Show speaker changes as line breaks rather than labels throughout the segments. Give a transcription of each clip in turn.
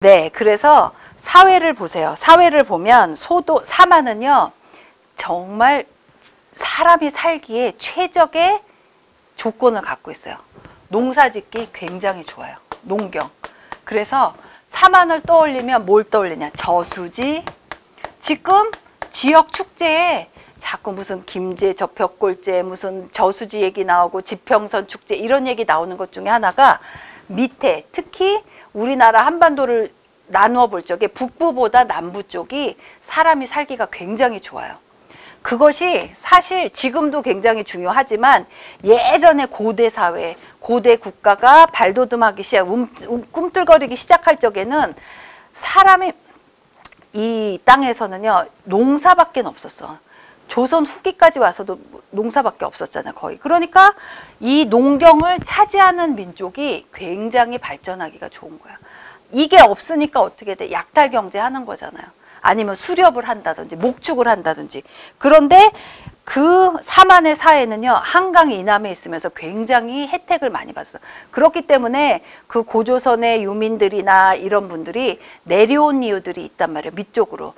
네, 그래서 사회를 보세요. 사회를 보면 사마는요, 정말 사람이 살기에 최적의 조건을 갖고 있어요. 농사짓기 굉장히 좋아요. 농경. 그래서 사만을 떠올리면 뭘 떠올리냐? 저수지. 지금 지역 축제에 자꾸 무슨 김제, 벽골제, 무슨 저수지 얘기 나오고 지평선 축제 이런 얘기 나오는 것 중에 하나가 밑에 특히 우리나라 한반도를 나누어 볼 적에 북부보다 남부 쪽이 사람이 살기가 굉장히 좋아요. 그것이 사실 지금도 굉장히 중요하지만 예전에 고대 사회, 고대 국가가 발돋움하기 꿈틀거리기 시작할 적에는 사람이 이 땅에서는요 농사밖에 없었어. 조선 후기까지 와서도 농사밖에 없었잖아요, 거의. 그러니까 이 농경을 차지하는 민족이 굉장히 발전하기가 좋은 거야. 이게 없으니까 어떻게 돼? 약탈 경제 하는 거잖아요. 아니면 수렵을 한다든지 목축을 한다든지. 그런데 그 사만의 사회는요 한강 이남에 있으면서 굉장히 혜택을 많이 받았어요. 그렇기 때문에 그 고조선의 유민들이나 이런 분들이 내려온 이유들이 있단 말이에요. 밑쪽으로.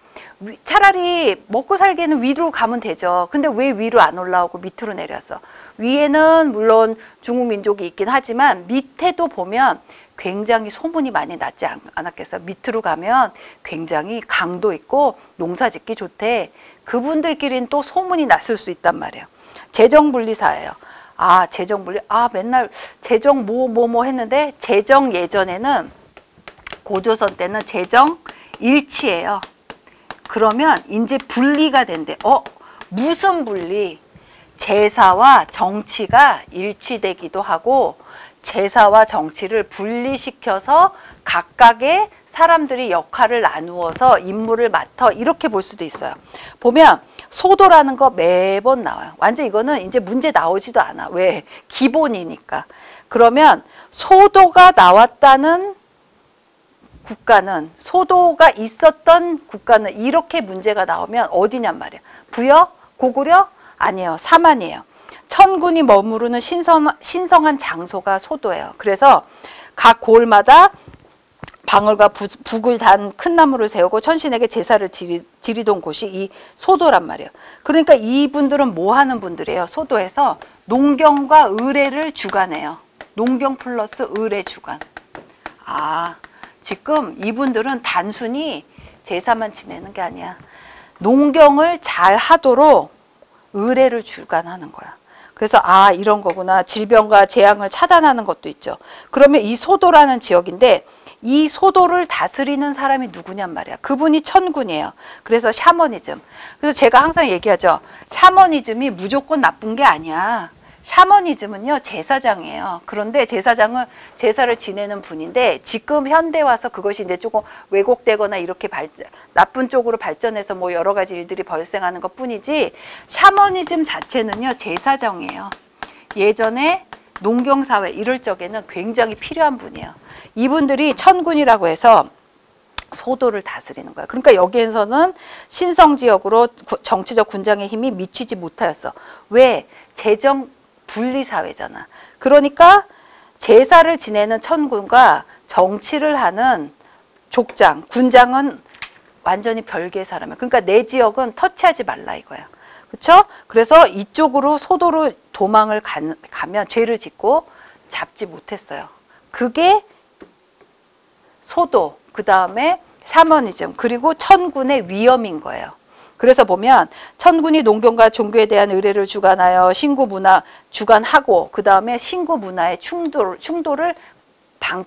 차라리 먹고 살기에는 위로 가면 되죠. 근데 왜 위로 안 올라오고 밑으로 내려왔어? 위에는 물론 중국 민족이 있긴 하지만 밑에도 보면 굉장히 소문이 많이 났지 않았겠어요? 밑으로 가면 굉장히 강도 있고 농사짓기 좋대. 그분들끼리는 또 소문이 났을 수 있단 말이에요. 재정분리사예요. 아, 재정분리. 아, 맨날 재정 뭐 했는데 재정 예전에는 고조선 때는 재정 일치예요. 그러면 이제 분리가 된대. 무슨 분리? 제사와 정치가 일치되기도 하고 제사와 정치를 분리시켜서 각각의 사람들이 역할을 나누어서 임무를 맡아 이렇게 볼 수도 있어요. 보면 소도라는 거 매번 나와요. 완전 이거는 이제 문제 나오지도 않아. 왜? 기본이니까. 그러면 소도가 나왔다는 국가는 소도가 있었던 국가는 이렇게 문제가 나오면 어디냔 말이에요. 부여? 고구려? 아니에요. 사만이에요. 천군이 머무르는 신성한 장소가 소도예요. 그래서 각 고을마다 방울과 북을 단 큰 나무를 세우고 천신에게 제사를 지리던 곳이 이 소도란 말이에요. 그러니까 이분들은 뭐 하는 분들이에요? 소도에서 농경과 의례를 주관해요. 농경 플러스 의례 주관. 아, 지금 이분들은 단순히 제사만 지내는 게 아니야. 농경을 잘 하도록 의례를 주관하는 거야. 그래서 아, 이런 거구나. 질병과 재앙을 차단하는 것도 있죠. 그러면 이 소도라는 지역인데 이 소도를 다스리는 사람이 누구냔 말이야. 그분이 천군이에요. 그래서 샤머니즘. 그래서 제가 항상 얘기하죠. 샤머니즘이 무조건 나쁜 게 아니야. 샤머니즘은요 제사장이에요. 그런데 제사를 지내는 분인데 지금 현대 와서 그것이 이제 조금 왜곡되거나 이렇게 나쁜 쪽으로 발전해서 뭐 여러 가지 일들이 발생하는 것 뿐이지 샤머니즘 자체는요 제사장이에요. 예전에 농경사회 이럴 적에는 굉장히 필요한 분이에요. 이분들이 천군이라고 해서 소도를 다스리는 거야. 그러니까 여기에서는 신성지역으로 정치적 군장의 힘이 미치지 못하였어. 왜? 재정 분리사회잖아. 그러니까 제사를 지내는 천군과 정치를 하는 족장, 군장은 완전히 별개의 사람이야. 그러니까 내 지역은 터치하지 말라 이거야. 그렇죠? 그래서 이쪽으로 소도로 도망을 가면 죄를 짓고 잡지 못했어요. 그게 소도, 그 다음에 샤머니즘, 그리고 천군의 위험인 거예요. 그래서 보면 천군이 농경과 종교에 대한 의례를 주관하여 신구 문화 주관하고 그 다음에 신구 문화의 충돌을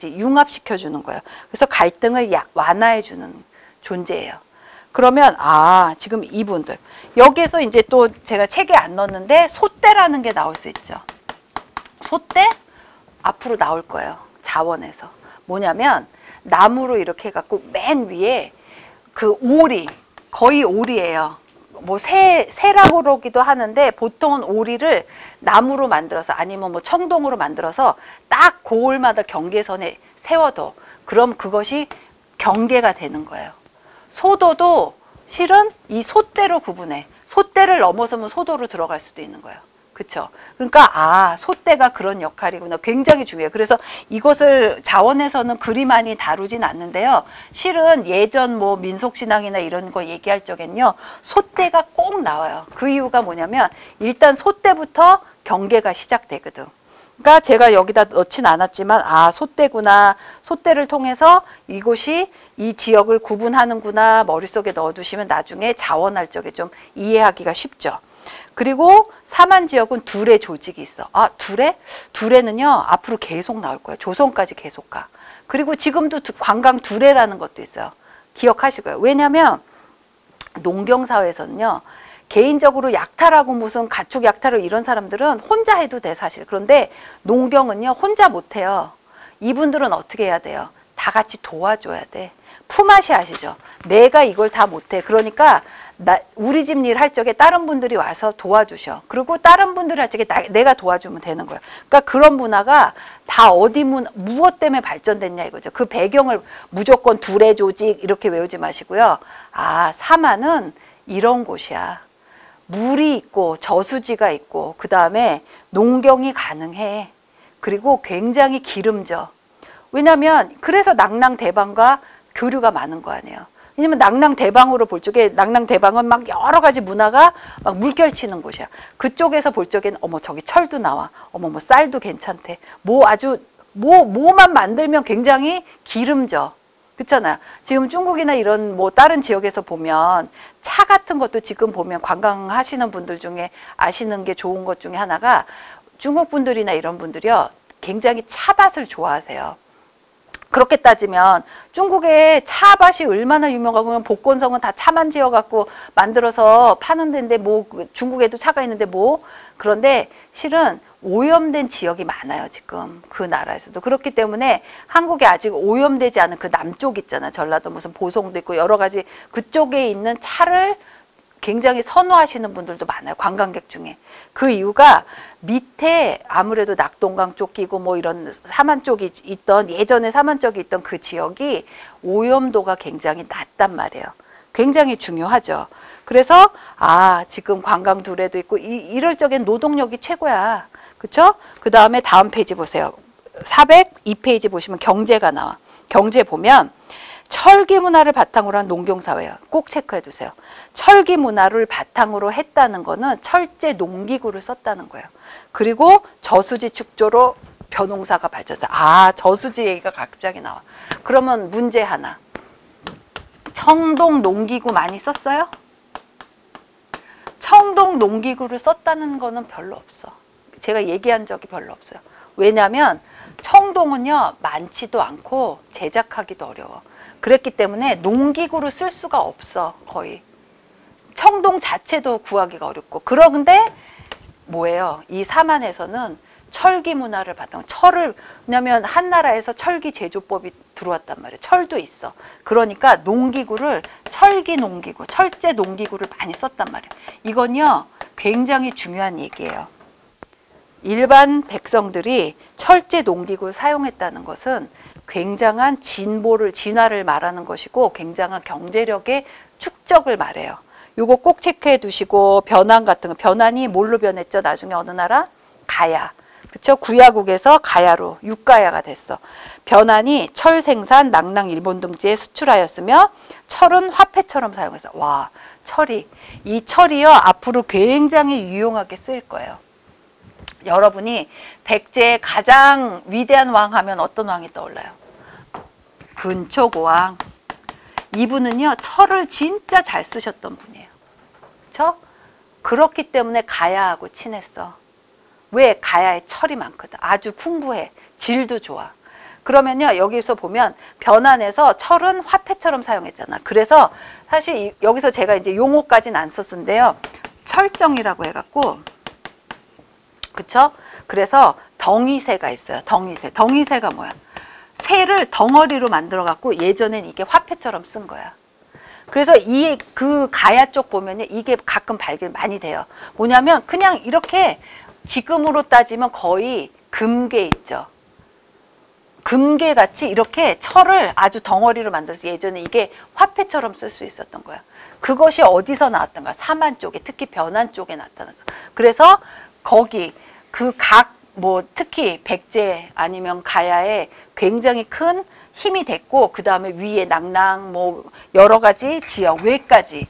융합시켜 주는 거예요. 그래서 갈등을 완화해 주는 존재예요. 그러면 아, 지금 이분들 여기에서 이제 또 제가 책에 안 넣었는데 소떼라는 게 나올 수 있죠. 소떼 앞으로 나올 거예요. 자원에서 뭐냐면 나무로 이렇게 해갖고 맨 위에 그 오리, 거의 오리예요. 뭐 새라고 그러기도 하는데 보통은 오리를 나무로 만들어서 아니면 뭐 청동으로 만들어서 딱 고을마다 경계선에 세워둬. 그럼 그것이 경계가 되는 거예요. 소도도 실은 이 소떼로 구분해. 소떼를 넘어서면 소도로 들어갈 수도 있는 거예요. 그쵸? 그러니까 소떼가 그런 역할이구나. 굉장히 중요해요. 그래서 이것을 자원에서는 그리 많이 다루진 않는데요. 실은 예전 뭐 민속신앙이나 이런 거 얘기할 적엔요, 소떼가 꼭 나와요. 그 이유가 뭐냐면 일단 소떼부터 경계가 시작되거든. 그러니까 제가 여기다 넣진 않았지만 소떼구나. 소떼를 통해서 이곳이 이 지역을 구분하는구나 머릿속에 넣어두시면 나중에 자원할 적에 좀 이해하기가 쉽죠. 그리고 사만 지역은 둘의 조직이 있어. 둘의? 둘에는요 앞으로 계속 나올 거예요. 조선까지 계속 가. 그리고 지금도 관광 둘에라는 것도 있어요. 기억하시고요. 왜냐하면 농경사회에서는요 개인적으로 약탈하고 무슨 가축 약탈을 이런 사람들은 혼자 해도 돼 사실. 그런데 농경은요 혼자 못해요. 이분들은 어떻게 해야 돼요? 다 같이 도와줘야 돼. 품앗이 아시죠? 내가 이걸 다 못해. 그러니까 우리 집 일 할 적에 다른 분들이 와서 도와주셔. 그리고 다른 분들이 할 적에 내가 도와주면 되는 거예요. 그러니까 그런 문화가 다 무엇 때문에 발전됐냐 이거죠. 그 배경을 무조건 둘의 조직 이렇게 외우지 마시고요. 사만은 이런 곳이야. 물이 있고 저수지가 있고 그 다음에 농경이 가능해. 그리고 굉장히 기름져. 왜냐하면 그래서 낙랑대방과 교류가 많은 거 아니에요. 왜냐면 낙랑대방으로 볼 적에 낙랑대방은 막 여러 가지 문화가 막 물결치는 곳이야. 그쪽에서 볼 적에는 어머 저기 철도 나와. 어머 뭐 쌀도 괜찮대. 뭐만 만들면 굉장히 기름져. 그렇잖아요. 지금 중국이나 이런 뭐 다른 지역에서 보면 차 같은 것도 지금 보면 관광하시는 분들 중에 아시는 게 좋은 것 중에 하나가 중국 분들이나 이런 분들이요 굉장히 차밭을 좋아하세요. 그렇게 따지면 중국의 차밭이 얼마나 유명하고 복건성은 다 차만 지어갖고 만들어서 파는 데인데 뭐 중국에도 차가 있는데 그런데 실은 오염된 지역이 많아요 지금 그 나라에서도. 그렇기 때문에 한국에 아직 오염되지 않은 그 남쪽 있잖아. 전라도 무슨 보성도 있고 여러 가지 그쪽에 있는 차를 굉장히 선호하시는 분들도 많아요. 관광객 중에. 그 이유가 밑에 아무래도 낙동강 쪽 끼고 뭐 이런 사만 쪽이 있던 예전에 사만 쪽이 있던 그 지역이 오염도가 굉장히 낮단 말이에요. 굉장히 중요하죠. 그래서 지금 관광 둘에도 있고 이럴 적엔 노동력이 최고야. 그쵸? 그 다음에 다음 페이지 보세요. 402페이지 보시면 경제가 나와. 경제 보면 철기 문화를 바탕으로 한 농경사회예요. 꼭 체크해 두세요. 철기 문화를 바탕으로 했다는 거는 철제 농기구를 썼다는 거예요. 그리고 저수지 축조로 벼농사가 발전해서 저수지 얘기가 갑자기 나와. 그러면 문제 하나. 청동 농기구 많이 썼어요? 청동 농기구를 썼다는 거는 별로 없어. 제가 얘기한 적이 별로 없어요. 왜냐하면 청동은요 많지도 않고 제작하기도 어려워. 그랬기 때문에 농기구를 쓸 수가 없어. 거의 청동 자체도 구하기가 어렵고. 그런데 뭐예요? 이 사만에서는 철기 문화를 바탕. 왜냐면 한 나라에서 철기 제조법이 들어왔단 말이에요. 철도 있어. 그러니까 농기구를 철기 농기구, 철제 농기구를 많이 썼단 말이에요. 이건요 굉장히 중요한 얘기예요. 일반 백성들이 철제 농기구를 사용했다는 것은 굉장한 진화를 말하는 것이고 굉장한 경제력의 축적을 말해요. 요거 꼭 체크해 두시고 변환 같은 거. 변환이 뭘로 변했죠? 나중에 어느 나라? 가야. 그쵸? 구야국에서 가야로 육가야가 됐어. 변환이 철 생산, 낙랑 일본 등지에 수출하였으며 철은 화폐처럼 사용했어. 이 철이요 앞으로 굉장히 유용하게 쓰일 거예요. 여러분이 백제의 가장 위대한 왕 하면 어떤 왕이 떠올라요? 근초고왕. 이분은요 철을 진짜 잘 쓰셨던 분이에요. 그렇죠? 그렇기 때문에 가야하고 친했어. 왜? 가야에 철이 많거든. 아주 풍부해. 질도 좋아. 그러면요 여기서 보면 변환에서 철은 화폐처럼 사용했잖아. 그래서 사실 여기서 제가 이제 용어까지는 안 썼는데요. 철정이라고 해갖고 그쵸? 그래서 덩이새가 있어요. 덩이새가 뭐야? 새를 덩어리로 만들어 갖고 예전엔 이게 화폐처럼 쓴 거야. 그래서 그 가야 쪽 보면요 이게 가끔 발견 많이 돼요. 뭐냐면 그냥 이렇게 지금으로 따지면 거의 금괴 있죠. 금괴 같이 이렇게 철을 아주 덩어리로 만들어서 예전에 이게 화폐처럼 쓸 수 있었던 거야. 그것이 어디서 나왔던가? 사만 쪽에, 특히 변환 쪽에 나타났어. 그래서 거기 그 각 뭐 특히 백제 아니면 가야에 굉장히 큰 힘이 됐고 그 다음에 위에 낙랑 뭐 여러 가지 지역 외까지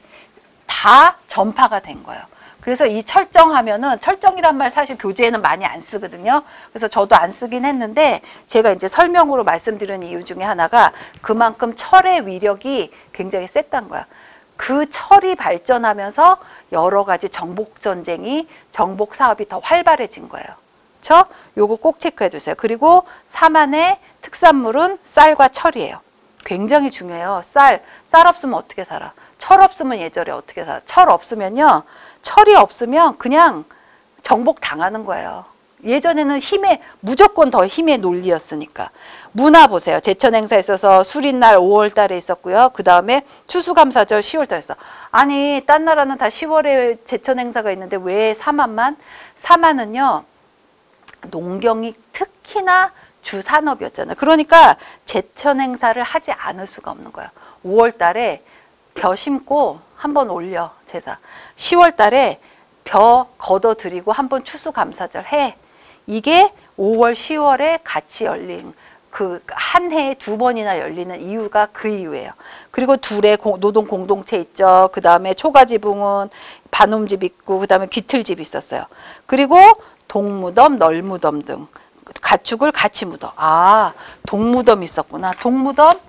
다 전파가 된 거예요. 그래서 이 철정하면은 철정이란 말 사실 교재에는 많이 안 쓰거든요. 그래서 저도 안 쓰긴 했는데 제가 이제 설명으로 말씀드린 이유 중에 하나가 그만큼 철의 위력이 굉장히 셌단 거야. 그 철이 발전하면서 여러 가지 정복 전쟁이 정복 사업이 더 활발해진 거예요. 그렇죠? 요거 꼭 체크해 주세요. 그리고 사만의 특산물은 쌀과 철이에요. 굉장히 중요해요. 쌀 없으면 어떻게 살아? 철 없으면 예절에 어떻게 살아? 철 없으면요. 철이 없으면 그냥 정복 당하는 거예요. 예전에는 무조건 더 힘의 논리였으니까. 문화 보세요. 제천 행사에 있어서 수린날 5월 달에 있었고요. 그 다음에 추수감사절 10월 달에 있어. 아니 딴 나라는 다 10월에 제천 행사가 있는데 왜 사만만? 사만은요. 농경이 특히나 주산업이었잖아요. 그러니까 제천 행사를 하지 않을 수가 없는 거예요. 5월 달에 벼 심고 한번 올려 제사. 10월 달에 벼 걷어들이고 한번 추수감사절 해. 이게 5월, 10월에 같이 열린 그 한 해에 2번이나 열리는 이유가 그 이유예요. 그리고 둘의 노동 공동체 있죠. 그 다음에 초가지붕은 반음집 있고 그 다음에 귀틀집 있었어요. 그리고 동무덤, 널무덤 등 가축을 같이 묻어. 아, 동무덤 있었구나. 동무덤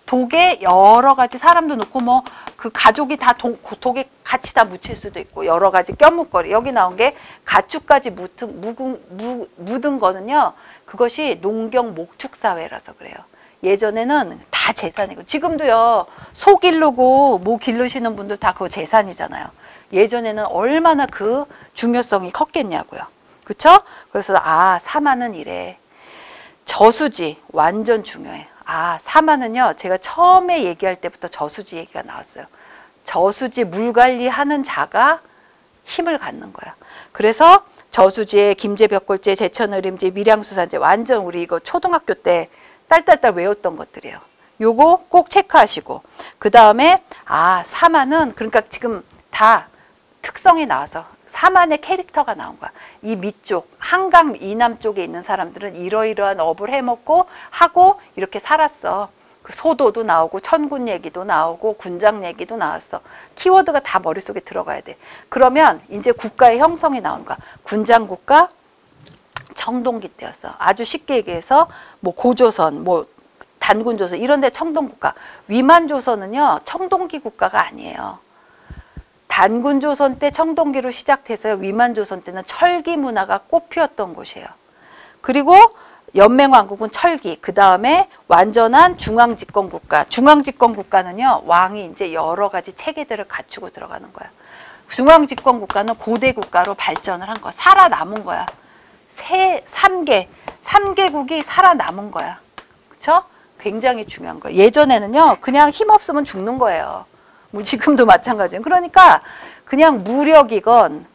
독에 여러 가지 사람도 넣고 뭐 그 가족이 다 독에 같이 다 묻힐 수도 있고 여러 가지 껴묵거리. 여기 나온 게 가축까지 묻은 거는요. 그것이 농경 목축사회라서 그래요. 예전에는 다 재산이고 지금도요. 소 기르고 뭐 기르시는 분들 다 그거 재산이잖아요. 예전에는 얼마나 그 중요성이 컸겠냐고요. 그쵸? 그래서 사만은 이래. 저수지 완전 중요해. 사만은요. 제가 처음에 얘기할 때부터 저수지 얘기가 나왔어요. 저수지 물 관리하는 자가 힘을 갖는 거야. 그래서 저수지에 김제벽골제, 제천의림제, 밀양수산제 완전 우리 이거 초등학교 때 딸딸딸 외웠던 것들이에요. 요거 꼭 체크하시고 그 다음에 사만은 그러니까 지금 다 특성이 나와서 사만의 캐릭터가 나온 거야. 이 밑쪽 한강 이남 쪽에 있는 사람들은 이러이러한 업을 해먹고 하고 이렇게 살았어. 그 소도도 나오고 천군 얘기도 나오고 군장 얘기도 나왔어. 키워드가 다 머릿속에 들어가야 돼. 그러면 이제 국가의 형성이 나오는 거야. 군장국가 청동기 때였어. 아주 쉽게 얘기해서 뭐 고조선 뭐 단군조선 이런 데 청동국가. 위만조선은요 청동기 국가가 아니에요. 단군조선 때 청동기로 시작해서 위만조선 때는 철기 문화가 꽃피었던 곳이에요. 그리고 연맹왕국은 철기, 그 다음에 완전한 중앙집권국가. 중앙집권국가는요, 왕이 이제 여러 가지 체계들을 갖추고 들어가는 거야. 중앙집권국가는 고대국가로 발전을 한 거야. 살아남은 거야. 3개국이 살아남은 거야. 그쵸? 굉장히 중요한 거예요. 예전에는요, 그냥 힘없으면 죽는 거예요. 뭐 지금도 마찬가지예요. 그러니까 그냥 무력이건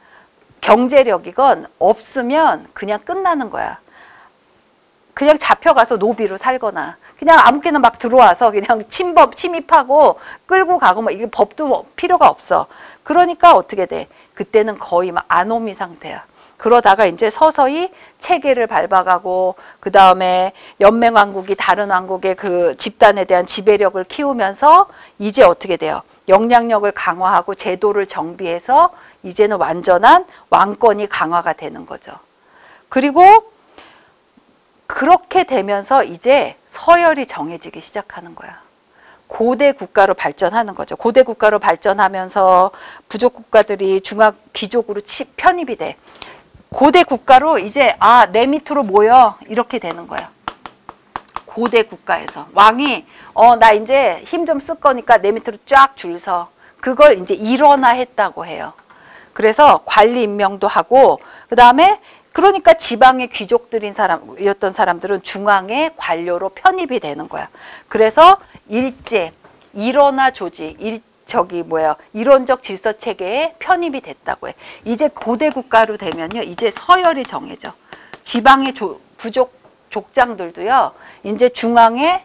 경제력이건 없으면 그냥 끝나는 거야. 그냥 잡혀가서 노비로 살거나 그냥 아무렇게나 막 들어와서 그냥 침입하고 끌고 가고 막 이게 법도 뭐 필요가 없어. 그러니까 어떻게 돼? 그때는 거의 막 아노미 상태야. 그러다가 이제 서서히 체계를 밟아가고 그 다음에 연맹왕국이 다른 왕국의 그 집단에 대한 지배력을 키우면서 이제 어떻게 돼요? 영향력을 강화하고 제도를 정비해서 이제는 완전한 왕권이 강화가 되는 거죠. 그리고 그렇게 되면서 이제 서열이 정해지기 시작하는 거야. 고대 국가로 발전하는 거죠. 고대 국가로 발전하면서 부족 국가들이 중앙 귀족으로 편입이 돼. 고대 국가로 이제 내 밑으로 모여 이렇게 되는 거야. 고대 국가에서 왕이 나 이제 힘 좀 쓸 거니까 내 밑으로 쫙 줄 서. 그걸 이제 일원화했다고 해요. 그래서 관리 임명도 하고 그 다음에 그러니까 지방의 귀족들인 사람이었던 사람들은 중앙의 관료로 편입이 되는 거야. 그래서 일제, 일원화 조직, 이론적 질서 체계에 편입이 됐다고 해. 이제 고대 국가로 되면요, 이제 서열이 정해져. 지방의 부족 족장들도요, 이제 중앙의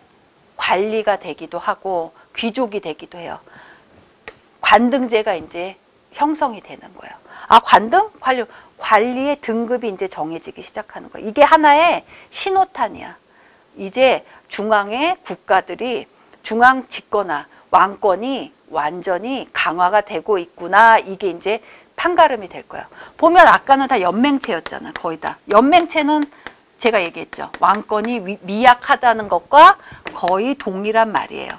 관리가 되기도 하고 귀족이 되기도 해요. 관등제가 이제 형성이 되는 거예요. 아, 관등? 관리의 등급이 이제 정해지기 시작하는 거예요. 이게 하나의 신호탄이야. 이제 중앙의 국가들이 중앙 집권화, 왕권이 완전히 강화가 되고 있구나. 이게 이제 판가름이 될 거예요. 보면 아까는 다 연맹체였잖아. 거의 다. 연맹체는 제가 얘기했죠. 왕권이 미약하다는 것과 거의 동일한 말이에요.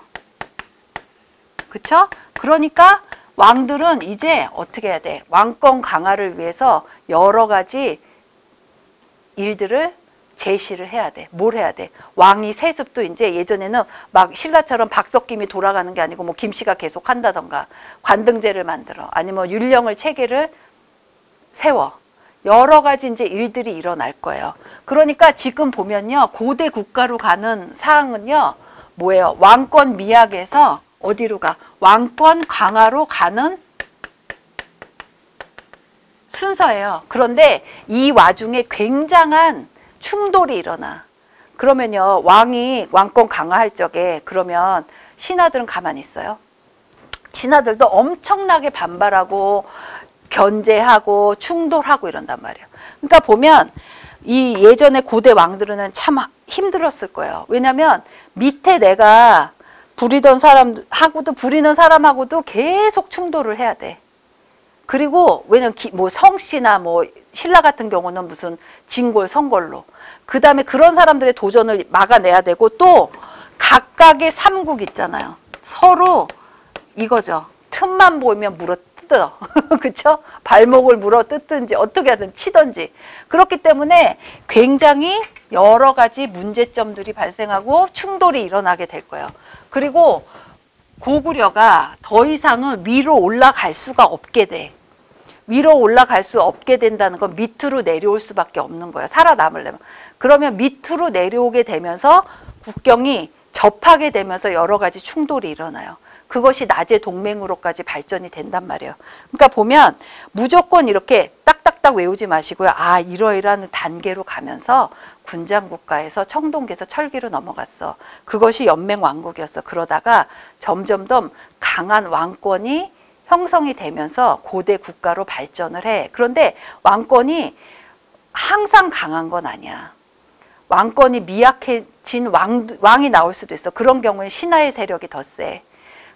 그쵸? 그러니까 왕들은 이제 어떻게 해야 돼? 왕권 강화를 위해서 여러 가지 일들을 제시를 해야 돼. 뭘 해야 돼? 왕이 세습도 이제 예전에는 막 신라처럼 박석김이 돌아가는 게 아니고 뭐 김씨가 계속 한다던가 관등제를 만들어 아니면 율령을 체계를 세워. 여러 가지 이제 일들이 일어날 거예요. 그러니까 지금 보면요. 고대 국가로 가는 사항은요. 뭐예요? 왕권 미약에서 어디로 가? 왕권 강화로 가는 순서예요. 그런데 이 와중에 굉장한 충돌이 일어나. 그러면요. 왕이 왕권 강화할 적에 그러면 신하들은 가만히 있어요. 신하들도 엄청나게 반발하고 견제하고 충돌하고 이런단 말이에요. 그러니까 보면 이 예전에 고대 왕들은 참 힘들었을 거예요. 왜냐하면 밑에 내가 부리던 사람하고도 부리는 사람하고도 계속 충돌을 해야 돼. 그리고 왜냐면 뭐 성씨나 뭐 신라 같은 경우는 무슨 진골, 성골로 그 다음에 그런 사람들의 도전을 막아내야 되고 또 각각의 삼국 있잖아요. 서로 이거죠. 틈만 보이면 물어 뜯어. 그쵸? 발목을 물어 뜯든지 어떻게 하든 치든지. 그렇기 때문에 굉장히 여러 가지 문제점들이 발생하고 충돌이 일어나게 될 거예요. 그리고 고구려가 더 이상은 위로 올라갈 수가 없게 돼. 위로 올라갈 수 없게 된다는 건 밑으로 내려올 수밖에 없는 거예요. 살아남으려면. 그러면 밑으로 내려오게 되면서 국경이 접하게 되면서 여러 가지 충돌이 일어나요. 그것이 낮의 동맹으로까지 발전이 된단 말이에요. 그러니까 보면 무조건 이렇게 딱딱딱 외우지 마시고요. 아, 이러이러한 단계로 가면서 군장국가에서 청동기에서 철기로 넘어갔어. 그것이 연맹왕국이었어. 그러다가 점점점 강한 왕권이 형성이 되면서 고대 국가로 발전을 해. 그런데 왕권이 항상 강한 건 아니야. 왕권이 미약해진 왕이 나올 수도 있어. 그런 경우에 신하의 세력이 더 세.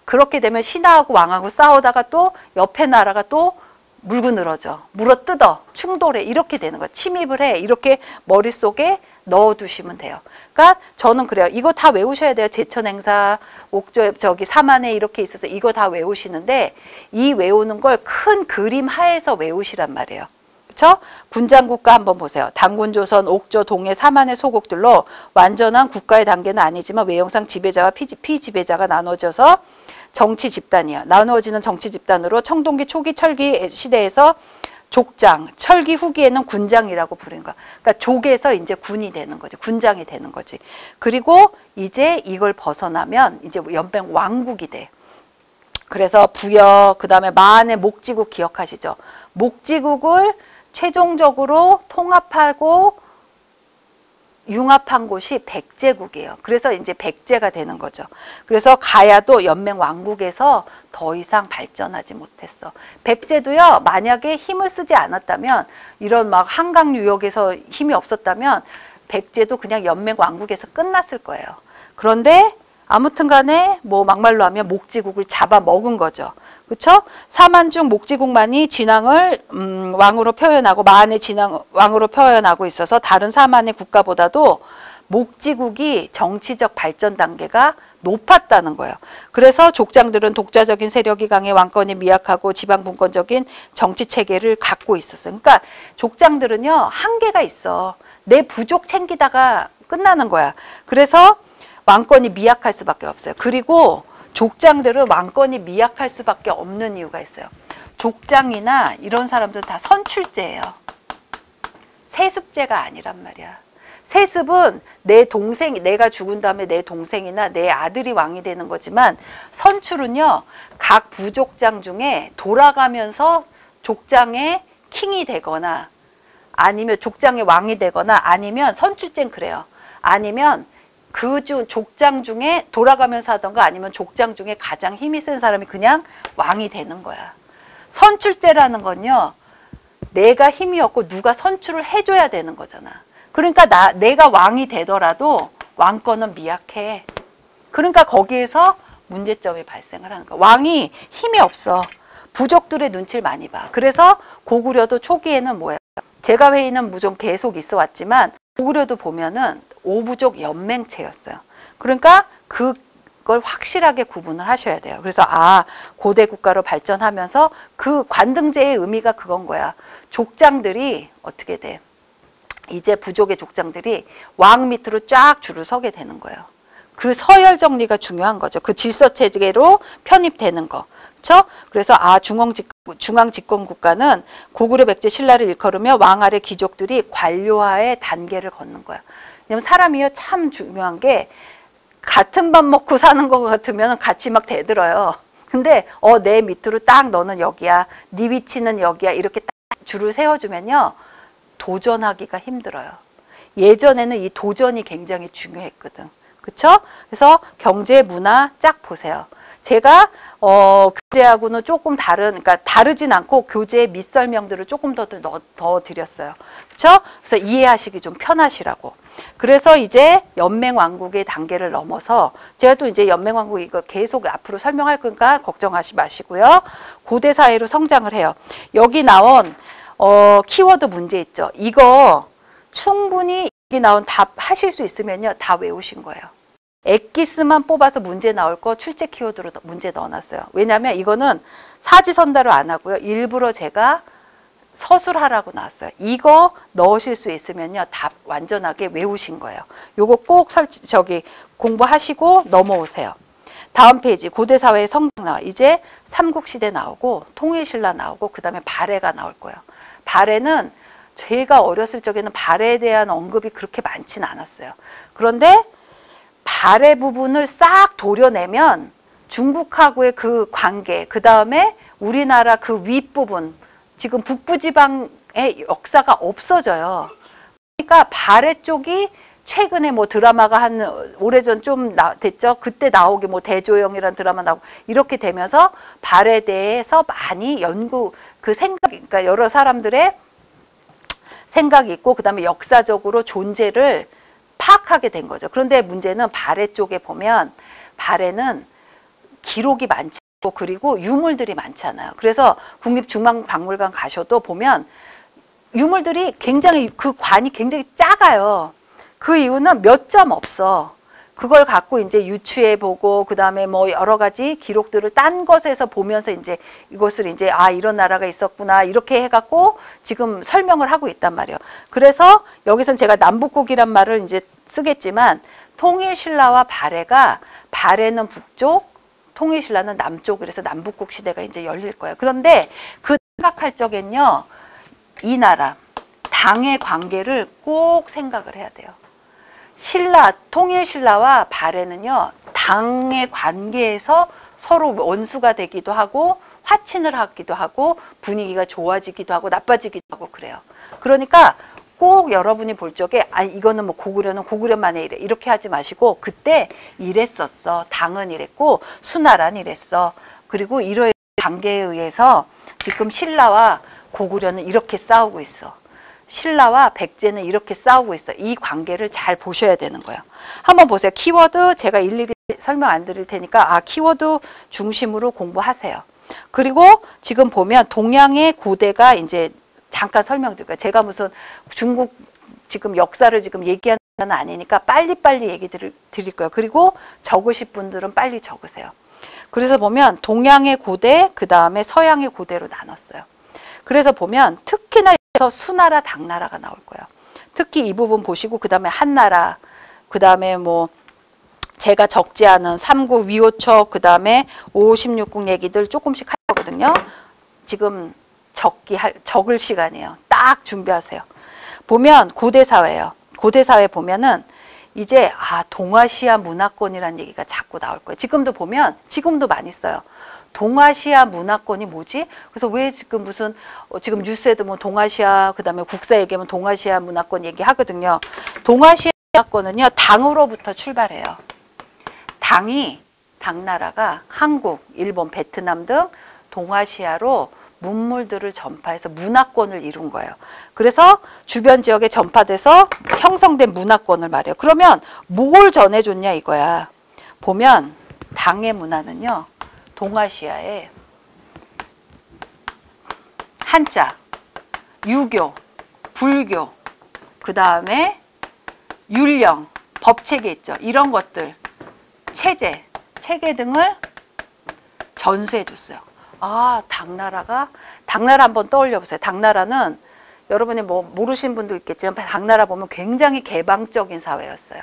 그렇게 되면 신하하고 왕하고 싸우다가 또 옆에 나라가 또 물고 늘어져. 물어뜯어. 충돌해. 이렇게 되는 거야. 침입을 해. 이렇게 머릿속에 넣어두시면 돼요. 그러니까 저는 그래요. 이거 다 외우셔야 돼요. 제천행사, 옥조, 사만에 이렇게 있어서 이거 다 외우시는데 이 외우는 걸 큰 그림 하에서 외우시란 말이에요. 그렇죠? 군장국가 한번 보세요. 당군조선, 옥조, 동해, 사만의 소국들로 완전한 국가의 단계는 아니지만 외형상 지배자와 피지배자가 나눠져서 정치 집단이야. 나누어지는 정치 집단으로 청동기 초기 철기 시대에서 족장, 철기 후기에는 군장이라고 부르는 거야. 그러니까 족에서 이제 군이 되는 거지. 군장이 되는 거지. 그리고 이제 이걸 벗어나면 이제 연맹 왕국이 돼. 그래서 부여, 그 다음에 마한의 목지국 기억하시죠? 목지국을 최종적으로 통합하고 융합한 곳이 백제국이에요. 그래서 이제 백제가 되는 거죠. 그래서 가야도 연맹 왕국에서 더 이상 발전하지 못했어. 백제도요, 만약에 힘을 쓰지 않았다면, 이런 막 한강 유역에서 힘이 없었다면, 백제도 그냥 연맹 왕국에서 끝났을 거예요. 그런데 아무튼 간에 뭐 막말로 하면 목지국을 잡아먹은 거죠. 그렇죠? 사만중 목지국만이 진앙을 왕으로 표현하고 마한의 진앙 왕으로 표현하고 있어서 다른 사만의 국가보다도 목지국이 정치적 발전 단계가 높았다는 거예요. 그래서 족장들은 독자적인 세력이 강해 왕권이 미약하고 지방 분권적인 정치 체계를 갖고 있었어요. 그러니까 족장들은요, 한계가 있어. 내 부족 챙기다가 끝나는 거야. 그래서 왕권이 미약할 수밖에 없어요. 그리고 족장들은 왕권이 미약할 수밖에 없는 이유가 있어요. 족장이나 이런 사람들은 다 선출제예요. 세습제가 아니란 말이야. 세습은 내 동생, 내가 죽은 다음에 내 동생이나 내 아들이 왕이 되는 거지만, 선출은요, 각 부족장 중에 돌아가면서 족장의 킹이 되거나 아니면 족장의 왕이 되거나 아니면 선출제는 그래요. 아니면 족장 중에 돌아가면서 하던가 아니면 족장 중에 가장 힘이 센 사람이 그냥 왕이 되는 거야. 선출제라는 건요, 내가 힘이 없고 누가 선출을 해줘야 되는 거잖아. 그러니까 내가 왕이 되더라도 왕권은 미약해. 그러니까 거기에서 문제점이 발생을 하는 거야. 왕이 힘이 없어. 부족들의 눈치를 많이 봐. 그래서 고구려도 초기에는 뭐예요? 제가 회의는 무종 계속 있어 왔지만 고구려도 보면은 오부족 연맹체였어요. 그러니까 그걸 확실하게 구분을 하셔야 돼요. 그래서 고대 국가로 발전하면서 그 관등제의 의미가 그건 거야. 족장들이 어떻게 돼? 이제 부족의 족장들이 왕 밑으로 쫙 줄을 서게 되는 거예요. 그 서열 정리가 중요한 거죠. 그 질서 체계로 편입되는 거. 그렇죠? 그래서 중앙 집권 국가는 고구려 백제 신라를 일컬으며 왕 아래 귀족들이 관료화의 단계를 걷는 거야. 왜냐면 사람이요 참 중요한 게 같은 밥 먹고 사는 것 같으면 같이 막 대들어요. 근데 내 밑으로 딱 너는 여기야. 네 위치는 여기야. 이렇게 딱 줄을 세워주면요. 도전하기가 힘들어요. 예전에는 이 도전이 굉장히 중요했거든. 그쵸? 그래서 경제, 문화 쫙 보세요. 제가 교재하고는 조금 그러니까 다르진 않고 교재의 밑설명들을 조금 더 드렸어요. 그쵸? 그래서 이해하시기 좀 편하시라고. 그래서 이제 연맹왕국의 단계를 넘어서 제가 또 이제 연맹왕국 이거 계속 앞으로 설명할 거니까 걱정하지 마시고요. 고대 사회로 성장을 해요. 여기 나온 키워드 문제 있죠. 이거 충분히 여기 나온 답 하실 수 있으면요. 다 외우신 거예요. 엑기스만 뽑아서 문제 나올 거 출제 키워드로 문제 넣어놨어요. 왜냐하면 이거는 사지선다로 안 하고요. 일부러 제가 서술하라고 나왔어요. 이거 넣으실 수 있으면요. 답 완전하게 외우신 거예요. 요거 꼭 공부하시고 넘어오세요. 다음 페이지 고대사회의 성장 나와. 이제 삼국시대 나오고 통일신라 나오고 그 다음에 발해가 나올 거예요. 발해는 제가 어렸을 적에는 발해에 대한 언급이 그렇게 많지는 않았어요. 그런데 발해 부분을 싹 도려내면 중국하고의 그 관계, 그 다음에 우리나라 그 윗부분, 지금 북부지방의 역사가 없어져요. 그러니까 발해 쪽이 최근에 뭐 드라마가 오래전 좀 됐죠. 그때 나오게 뭐 대조영이라는 드라마 나오고 이렇게 되면서 발해에 대해서 많이 그러니까 여러 사람들의 생각이 있고 그 다음에 역사적으로 존재를 파악하게 된 거죠. 그런데 문제는 발해 쪽에 보면 발해는 기록이 많지 않고 그리고 유물들이 많잖아요. 그래서 국립중앙박물관 가셔도 보면 유물들이 굉장히 그 관이 굉장히 작아요. 그 이유는 몇 점 없어. 그걸 갖고 이제 유추해 보고 그다음에 뭐 여러 가지 기록들을 딴 것에서 보면서 이제 이것을 이제 이런 나라가 있었구나 이렇게 해갖고 지금 설명을 하고 있단 말이에요. 그래서 여기선 제가 남북국이란 말을 이제 쓰겠지만 통일신라와 발해는 북쪽, 통일신라는 남쪽, 그래서 남북국 시대가 이제 열릴 거예요. 그런데 그 생각할 적엔요, 이 나라 당의 관계를 꼭 생각을 해야 돼요. 통일신라와 발해는요, 당의 관계에서 서로 원수가 되기도 하고 화친을 하기도 하고 분위기가 좋아지기도 하고 나빠지기도 하고 그래요. 그러니까 꼭 여러분이 볼 적에 이거는 뭐 고구려는 고구려만의 이래 이렇게 하지 마시고 그때 이랬었어. 당은 이랬고 수나라는 이랬어. 그리고 이러한 관계에 의해서 지금 신라와 고구려는 이렇게 싸우고 있어. 신라와 백제는 이렇게 싸우고 있어. 이 관계를 잘 보셔야 되는 거예요. 한번 보세요. 키워드 제가 일일이 설명 안 드릴 테니까 키워드 중심으로 공부하세요. 그리고 지금 보면 동양의 고대가 이제 잠깐 설명드릴게요. 제가 무슨 중국 지금 역사를 지금 얘기하는 건 아니니까 빨리빨리 얘기 드릴 거예요. 그리고 적으실 분들은 빨리 적으세요. 그래서 보면 동양의 고대, 그 다음에 서양의 고대로 나눴어요. 그래서 보면 특히나 여기서 수나라, 당나라가 나올 거예요. 특히 이 부분 보시고 그 다음에 한나라, 그 다음에 뭐 제가 적지 않은 삼국, 위호척, 그 다음에 5, 16국 얘기들 조금씩 할 거거든요. 지금 적을 시간이에요. 딱 준비하세요. 보면 고대사회예요. 고대사회 보면은 이제 동아시아 문화권이라는 얘기가 자꾸 나올 거예요. 지금도 많이 써요. 동아시아 문화권이 뭐지? 그래서 왜 지금 지금 뉴스에도 뭐 동아시아, 그 다음에 국사 얘기하면 동아시아 문화권 얘기하거든요. 동아시아 문화권은요, 당으로부터 출발해요. 당나라가 한국, 일본, 베트남 등 동아시아로 문물들을 전파해서 문화권을 이룬 거예요. 그래서 주변 지역에 전파돼서 형성된 문화권을 말해요. 그러면 뭘 전해줬냐 이거야. 보면 당의 문화는요. 동아시아에 한자, 유교, 불교, 그 다음에 율령, 법체계 있죠. 이런 것들, 체계 등을 전수해 줬어요. 아, 당나라 한번 떠올려 보세요. 당나라는 여러분이 뭐 모르신 분도 있겠지만 당나라 보면 굉장히 개방적인 사회였어요.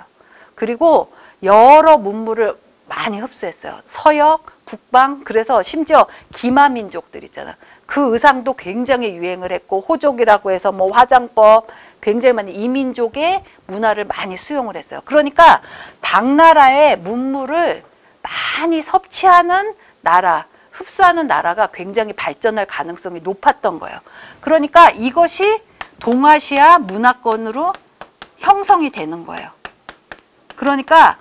그리고 여러 문물을 많이 흡수했어요. 서역, 북방, 그래서 심지어 기마 민족들 있잖아. 그 의상도 굉장히 유행을 했고 호족이라고 해서 뭐 화장법 굉장히 많이 이민족의 문화를 많이 수용을 했어요. 그러니까 당나라의 문물을 많이 섭취하는 나라, 흡수하는 나라가 굉장히 발전할 가능성이 높았던 거예요. 그러니까 이것이 동아시아 문화권으로 형성이 되는 거예요. 그러니까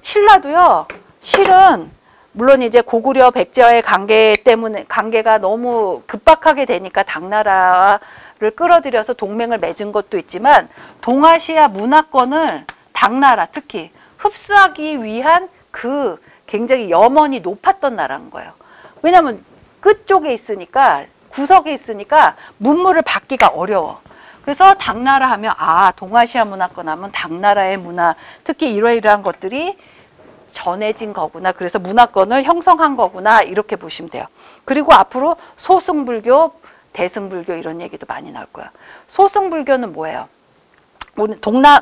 신라도요, 실은 물론 이제 고구려 백제와의 관계 때문에 관계가 너무 급박하게 되니까 당나라를 끌어들여서 동맹을 맺은 것도 있지만 동아시아 문화권을 당나라 특히 흡수하기 위한 그 굉장히 염원이 높았던 나라인 거예요. 왜냐하면 끝쪽에 있으니까 구석에 있으니까 문물을 받기가 어려워. 그래서 당나라 하면 아 동아시아 문화권 하면 당나라의 문화 특히 이러이러한 것들이 전해진 거구나. 그래서 문화권을 형성한 거구나 이렇게 보시면 돼요. 그리고 앞으로 소승불교, 대승불교 이런 얘기도 많이 나올 거야. 소승불교는 뭐예요?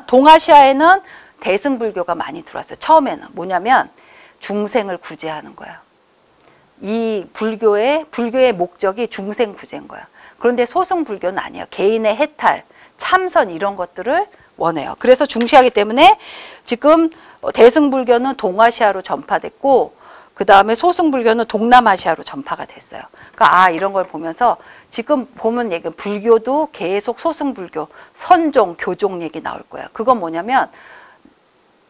동아시아에는 대승불교가 많이 들어왔어요. 처음에는 뭐냐면 중생을 구제하는 거야. 이 불교의 목적이 중생 구제인 거야. 그런데 소승불교는 아니에요. 개인의 해탈, 참선 이런 것들을 원해요. 그래서 중시하기 때문에 지금 대승불교는 동아시아로 전파됐고 그 다음에 소승불교는 동남아시아로 전파가 됐어요. 그러니까 아 이런 걸 보면서 지금 보면 얘기 불교도 계속 소승불교, 선종, 교종 얘기 나올 거예요. 그건 뭐냐면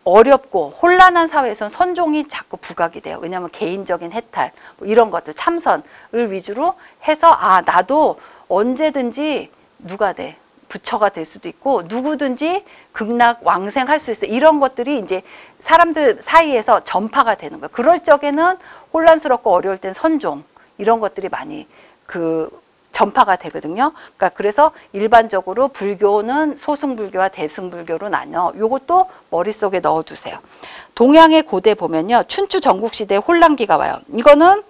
어렵고 혼란한 사회에서는 선종이 자꾸 부각이 돼요. 왜냐하면 개인적인 해탈 뭐 이런 것들 참선을 위주로 해서 아 나도 언제든지 누가 돼 부처가 될 수도 있고 누구든지 극락 왕생할 수 있어 이런 것들이 이제 사람들 사이에서 전파가 되는 거예요. 그럴 적에는 혼란스럽고 어려울 땐 선종 이런 것들이 많이 전파가 되거든요. 그러니까 그래서 일반적으로 불교는 소승불교와 대승불교로 나눠. 요것도 머릿속에 넣어두세요. 동양의 고대 보면요. 춘추 전국시대 혼란기가 와요. 이거는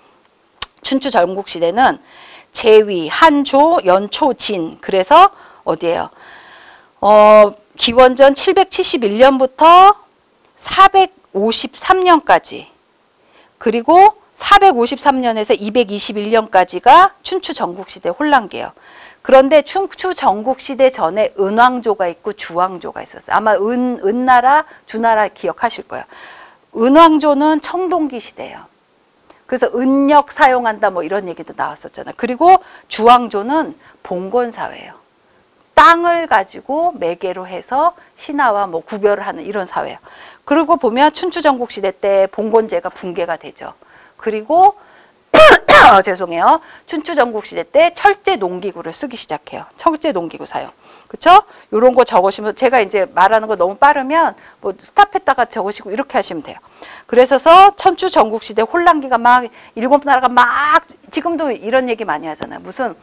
춘추 전국시대는 제위, 한조, 연초, 진. 그래서 어디예요? 기원전 771년부터 453년까지 그리고 453년에서 221년까지가 춘추 전국시대 혼란기예요. 그런데 춘추 전국시대 전에 은왕조가 있고 주왕조가 있었어요. 아마 은나라, 주나라 기억하실 거예요. 은왕조는 청동기 시대예요. 그래서 은력 사용한다 뭐 이런 얘기도 나왔었잖아요. 그리고 주왕조는 봉건사회예요. 땅을 가지고 매개로 해서 신하와 뭐 구별을 하는 이런 사회예요. 그리고 보면 춘추 전국시대 때 봉건제가 붕괴가 되죠. 그리고 죄송해요. 춘추 전국시대 때 철제 농기구를 쓰기 시작해요. 철제 농기구 사용. 그쵸? 요런 거 적으시면 제가 이제 말하는 거 너무 빠르면 뭐 스탑했다가 적으시고 이렇게 하시면 돼요. 그래서 춘추 전국시대 혼란기가 막 일곱 나라가 막 지금도 이런 얘기 많이 하잖아요. 무슨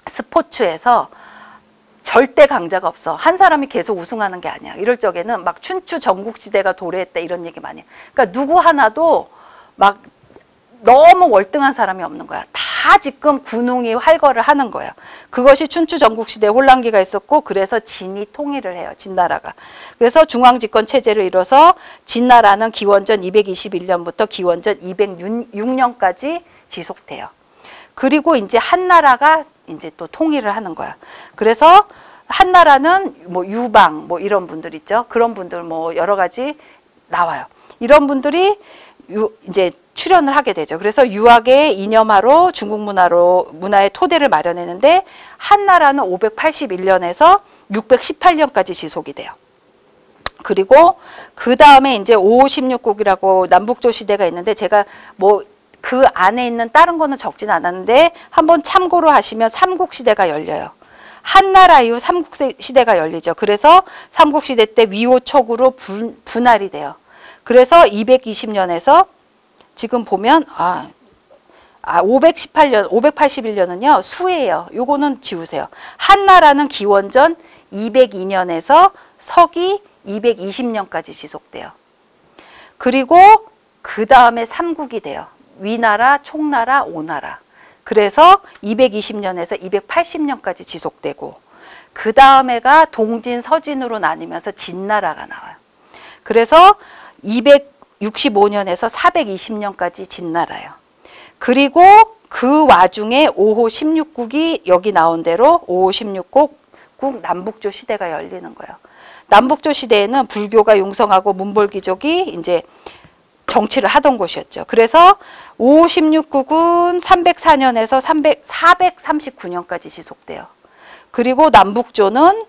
스포츠에서 절대 강자가 없어. 한 사람이 계속 우승하는 게 아니야. 이럴 적에는 막 춘추 전국시대가 도래했다 이런 얘기 많이 해요. 그러니까 누구 하나도 막 너무 월등한 사람이 없는 거야. 다 지금 군웅이 활거를 하는 거예요. 그것이 춘추 전국시대 혼란기가 있었고 그래서 진이 통일을 해요. 진나라가. 그래서 중앙집권 체제를 이뤄서 진나라는 기원전 221년부터 기원전 206년까지 지속돼요. 그리고 이제 한나라가 이제 또 통일을 하는 거야. 그래서 한나라는 뭐 유방 뭐 이런 분들 있죠. 그런 분들 뭐 여러 가지 나와요. 이런 분들이 이제 출연을 하게 되죠. 그래서 유학의 이념하로 중국 문화의 토대를 마련했는데 한나라는 581년에서 618년까지 지속이 돼요. 그리고 그 다음에 이제 5, 16국이라고 남북조 시대가 있는데 제가 뭐 그 안에 있는 다른 거는 적진 않았는데 한번 참고로 하시면 삼국시대가 열려요. 한나라 이후 삼국시대가 열리죠. 그래서 삼국시대 때 위호척으로 분할이 돼요. 그래서 220년에서 지금 보면 581년은요 수예요. 요거는 지우세요. 한나라는 기원전 202년에서 서기 220년까지 지속돼요. 그리고 그 다음에 삼국이 돼요. 위나라, 총나라, 오나라. 그래서 220년에서 280년까지 지속되고 그 다음에가 동진, 서진으로 나뉘면서 진나라가 나와요. 그래서 265년에서 420년까지 진나라예요. 그리고 그 와중에 5호 16국이 여기 나온 대로 5호 16국 남북조 시대가 열리는 거예요. 남북조 시대에는 불교가 융성하고 문벌귀족이 이제 정치를 하던 곳이었죠. 그래서 5호 16국은 304년에서 439년까지 지속돼요. 그리고 남북조는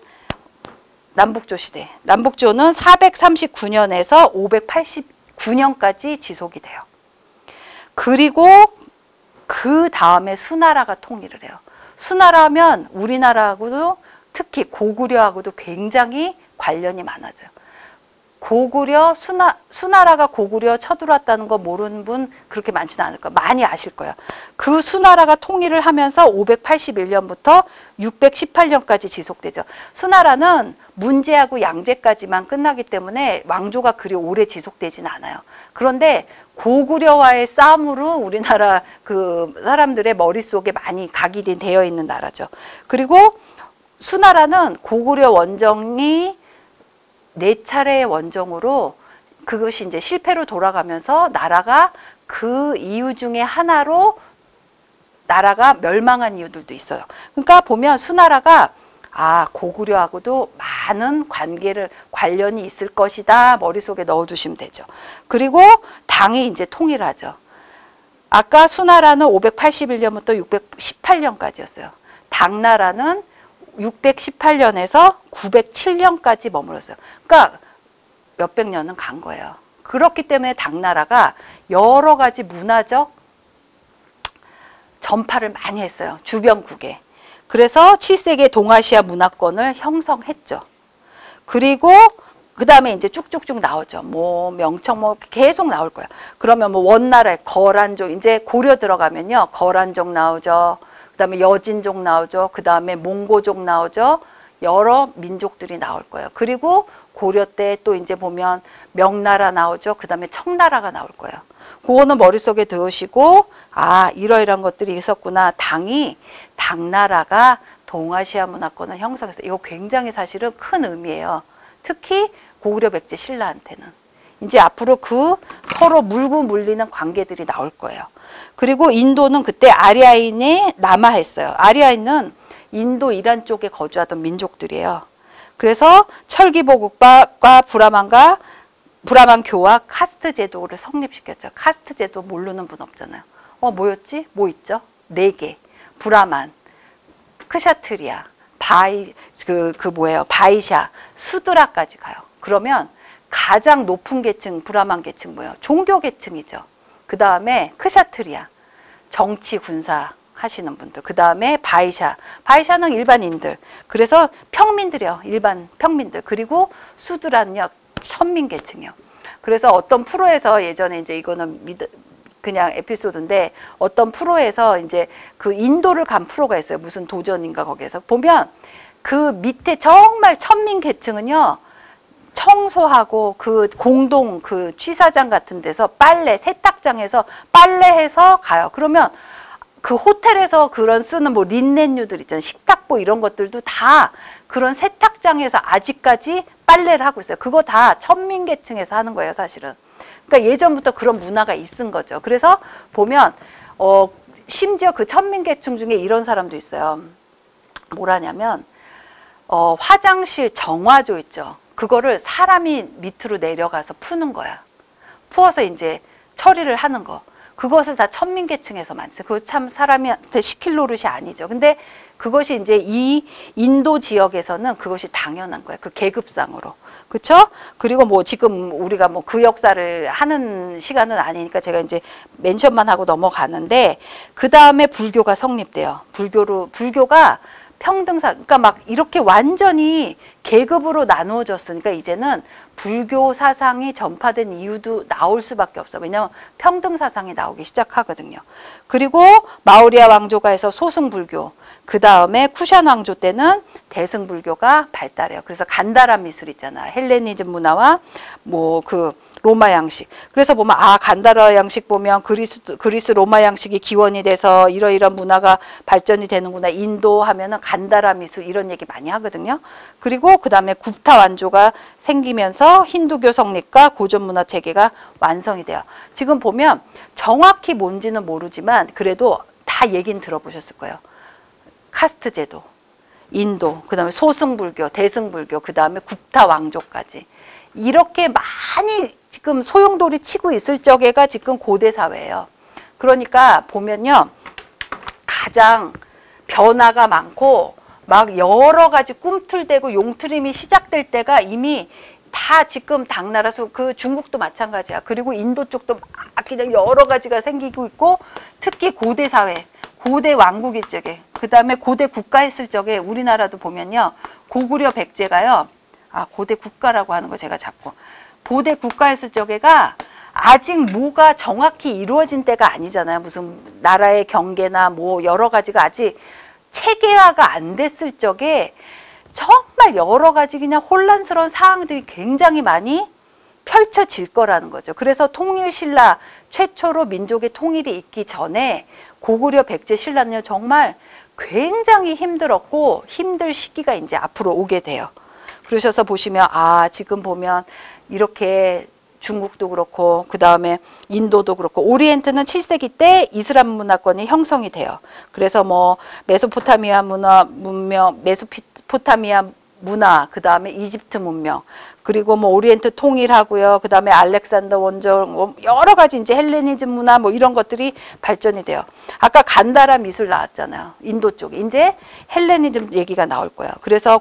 남북조 시대. 남북조는 439년에서 589년까지 지속이 돼요. 그리고 그 다음에 수나라가 통일을 해요. 수나라면 우리나라하고도 특히 고구려하고도 굉장히 관련이 많아져요. 고구려, 수나라가 고구려 쳐들어왔다는 거 모르는 분 그렇게 많지는 않을 거예요. 많이 아실 거예요. 그 수나라가 통일을 하면서 581년부터 618년까지 지속되죠. 수나라는 문제하고 양제까지만 끝나기 때문에 왕조가 그리 오래 지속되진 않아요. 그런데 고구려와의 싸움으로 우리나라 그 사람들의 머릿속에 많이 각인이 되어 있는 나라죠. 그리고 수나라는 고구려 원정이 4차례의 원정으로 그것이 이제 실패로 돌아가면서 나라가 그 이유 중에 하나로 나라가 멸망한 이유들도 있어요. 그러니까 보면 수나라가 고구려하고도 많은 관련이 있을 것이다. 머릿속에 넣어두시면 되죠. 그리고 당이 이제 통일하죠. 아까 수나라는 581년부터 618년까지였어요. 당나라는 618년에서 907년까지 머물렀어요. 그러니까 몇백 년은 간 거예요. 그렇기 때문에 당나라가 여러 가지 문화적 전파를 많이 했어요. 주변국에. 그래서 7세기의 동아시아 문화권을 형성했죠. 그리고 그 다음에 이제 쭉쭉쭉 나오죠. 뭐 명청 계속 나올 거예요. 그러면 뭐 원나라의 거란족, 이제 고려 들어가면요. 거란족 나오죠. 그 다음에 여진족 나오죠. 그 다음에 몽고족 나오죠. 여러 민족들이 나올 거예요. 그리고 고려 때 또 이제 보면 명나라 나오죠. 그 다음에 청나라가 나올 거예요. 그거는 머릿속에 넣으시고 이러이러한 것들이 있었구나. 당나라가 동아시아 문화권을 형성했어요. 이거 굉장히 사실은 큰 의미예요. 특히 고구려 백제 신라한테는. 이제 앞으로 그 서로 물고 물리는 관계들이 나올 거예요. 그리고 인도는 그때 아리아인이 남하했어요. 아리아인은 인도 이란 쪽에 거주하던 민족들이에요. 그래서 철기보국과 브라만교와 카스트 제도를 성립시켰죠. 카스트 제도 모르는 분 없잖아요. 뭐였지? 뭐 있죠? 4개. 브라만, 크샤트리아, 바이샤, 수드라까지 가요. 그러면 가장 높은 계층, 브라만 계층 뭐예요? 종교 계층이죠. 그 다음에 크샤트리아, 정치, 군사 하시는 분들. 그 다음에 바이샤는 일반인들. 그래서 평민들이요. 일반 평민들. 그리고 수드라는요. 천민 계층이요. 그래서 어떤 프로에서 예전에 이제 이거는 그냥 에피소드인데 어떤 프로에서 이제 그 인도를 간 프로가 있어요. 무슨 도전인가 거기에서. 보면 그 밑에 정말 천민 계층은요. 청소하고 그 공동 그 취사장 같은 데서 세탁장에서 빨래해서 가요. 그러면 그 호텔에서 그런 쓰는 뭐 린넨류들 있잖아요. 식탁보 이런 것들도 다 그런 세탁장에서 아직까지 빨래를 하고 있어요. 그거 다 천민계층에서 하는 거예요, 사실은. 그러니까 예전부터 그런 문화가 있은 거죠. 그래서 보면 심지어 그 천민계층 중에 이런 사람도 있어요. 뭐라냐면 화장실 정화조 있죠. 그거를 사람이 밑으로 내려가서 푸는 거야. 푸어서 이제 처리를 하는 거. 그것을 다 천민계층에서 만들어요. 그거 참 사람한테 시킬 노릇이 아니죠. 근데 그것이 이제 이 인도 지역에서는 그것이 당연한 거예요. 그 계급상으로. 그쵸? 그리고 뭐 지금 우리가 뭐 그 역사를 하는 시간은 아니니까 제가 이제 멘션만 하고 넘어가는데, 그 다음에 불교가 성립돼요. 불교가 평등사, 그러니까 막 이렇게 완전히 계급으로 나누어졌으니까 이제는 불교 사상이 전파된 이유도 나올 수밖에 없어. 왜냐하면 평등 사상이 나오기 시작하거든요. 그리고 마우리아 왕조가 해서 소승불교, 그 다음에 쿠샨 왕조 때는 대승불교가 발달해요. 그래서 간다라 미술 있잖아. 헬레니즘 문화와 뭐 그 로마 양식. 그래서 보면 간다라 양식 보면 그리스 로마 양식이 기원이 돼서 이러이러한 문화가 발전이 되는구나. 인도 하면은 간다라 미술 이런 얘기 많이 하거든요. 그리고 그 다음에 굽타 왕조가 생기면서 힌두교 성립과 고전 문화 체계가 완성이 돼요. 지금 보면 정확히 뭔지는 모르지만 그래도 다 얘기는 들어보셨을 거예요. 카스트 제도, 인도, 그 다음에 소승불교, 대승불교, 그 다음에 굽타 왕조까지. 이렇게 많이 지금 소용돌이 치고 있을 적에가 지금 고대 사회예요. 그러니까 보면요, 가장 변화가 많고 막 여러 가지 꿈틀대고 용트림이 시작될 때가 이미 다 지금 당나라서 그 중국도 마찬가지야. 그리고 인도 쪽도 막 그냥 여러 가지가 생기고 있고, 특히 고대 사회, 고대 왕국일 적에, 그 다음에 고대 국가 했을 적에 우리나라도 보면요, 고구려 백제가요, 고대 국가라고 하는 거 제가 자꾸, 고대 국가 했을 적에가 아직 뭐가 정확히 이루어진 때가 아니잖아요. 무슨 나라의 경계나 뭐 여러 가지가 아직 체계화가 안 됐을 적에 정말 여러 가지 그냥 혼란스러운 상황들이 굉장히 많이 펼쳐질 거라는 거죠. 그래서 통일신라 최초로 민족의 통일이 있기 전에 고구려 백제 신라는요, 정말 굉장히 힘들었고 힘들 시기가 이제 앞으로 오게 돼요. 그러셔서 보시면 지금 보면 이렇게 중국도 그렇고 그 다음에 인도도 그렇고 오리엔트는 7세기 때 이슬람 문화권이 형성이 돼요. 그래서 뭐 메소포타미아 문명, 문화, 그 다음에 이집트 문명, 그리고 뭐 오리엔트 통일하고요. 그 다음에 알렉산더 원정, 여러 가지 이제 헬레니즘 문화 뭐 이런 것들이 발전이 돼요. 아까 간다라 미술 나왔잖아요. 인도 쪽. 이제 헬레니즘 얘기가 나올 거예요. 그래서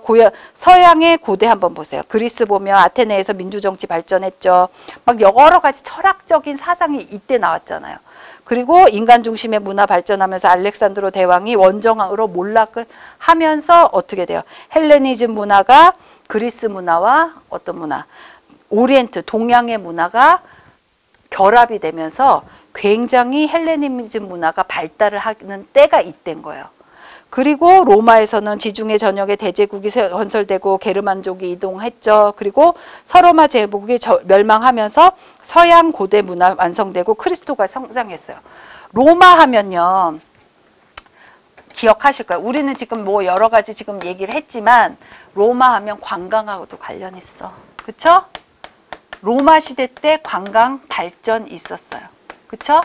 서양의 고대 한번 보세요. 그리스 보면 아테네에서 민주정치 발전했죠. 막 여러 가지 철학적인 사상이 이때 나왔잖아요. 그리고 인간 중심의 문화 발전하면서 알렉산드로 대왕이 원정으로 몰락을 하면서 어떻게 돼요? 헬레니즘 문화가 그리스 문화와 어떤 문화, 오리엔트, 동양의 문화가 결합이 되면서 굉장히 헬레니즘 문화가 발달을 하는 때가 이때인 거예요. 그리고 로마에서는 지중해 전역에 대제국이 건설되고 게르만족이 이동했죠. 그리고 서로마 제국이 멸망하면서 서양 고대 문화 완성되고 그리스도가 성장했어요. 로마 하면요, 기억하실 거예요. 우리는 지금 뭐 여러 가지 지금 얘기를 했지만 로마 하면 관광하고도 관련있어. 그쵸? 로마 시대 때 관광 발전 있었어요. 그쵸?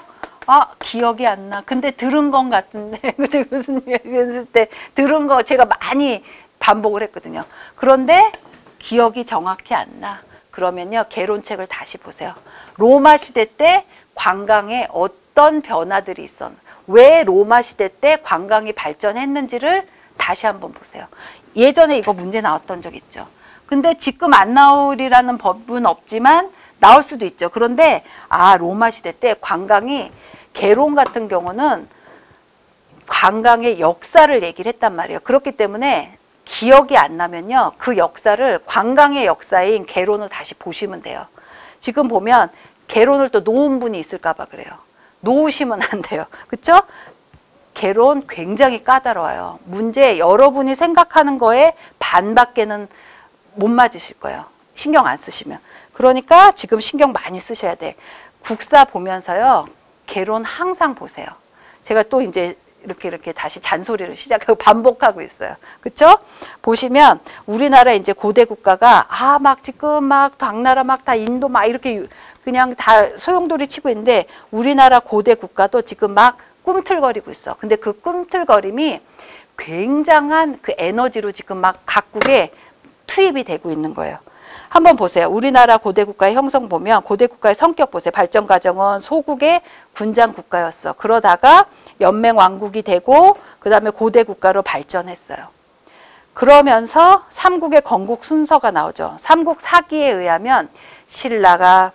기억이 안 나. 근데 들은 건 같은데. 근데 무슨 얘기했을 때 들은 거 제가 많이 반복을 했거든요. 그런데 기억이 정확히 안 나. 그러면요, 개론책을 다시 보세요. 로마 시대 때 관광에 어떤 변화들이 있었나. 왜 로마 시대 때 관광이 발전했는지를 다시 한번 보세요. 예전에 이거 문제 나왔던 적 있죠. 근데 지금 안 나오리라는 법은 없지만 나올 수도 있죠. 그런데 로마 시대 때 관광이, 개론 같은 경우는 관광의 역사를 얘기를 했단 말이에요. 그렇기 때문에 기억이 안 나면요, 그 역사를, 관광의 역사인 개론을 다시 보시면 돼요. 지금 보면 개론을 또 놓은 분이 있을까 봐 그래요. 놓으시면 안 돼요. 그쵸? 개론 굉장히 까다로워요. 문제, 여러분이 생각하는 거에 반밖에는 못 맞으실 거예요. 신경 안 쓰시면. 그러니까 지금 신경 많이 쓰셔야 돼. 국사 보면서요, 개론 항상 보세요. 제가 또 이제 이렇게 다시 잔소리를 시작하고 반복하고 있어요. 그쵸? 보시면 우리나라 이제 고대 국가가 막 지금 막 당나라 막 다 인도 막 이렇게 그냥 다 소용돌이 치고 있는데 우리나라 고대 국가도 지금 막 꿈틀거리고 있어. 근데 그 꿈틀거림이 굉장한 그 에너지로 지금 막 각국에 투입이 되고 있는 거예요. 한번 보세요. 우리나라 고대 국가의 형성 보면 고대 국가의 성격 보세요. 발전 과정은 소국의 군장 국가였어. 그러다가 연맹 왕국이 되고 그 다음에 고대 국가로 발전했어요. 그러면서 삼국의 건국 순서가 나오죠. 삼국 사기에 의하면 신라가,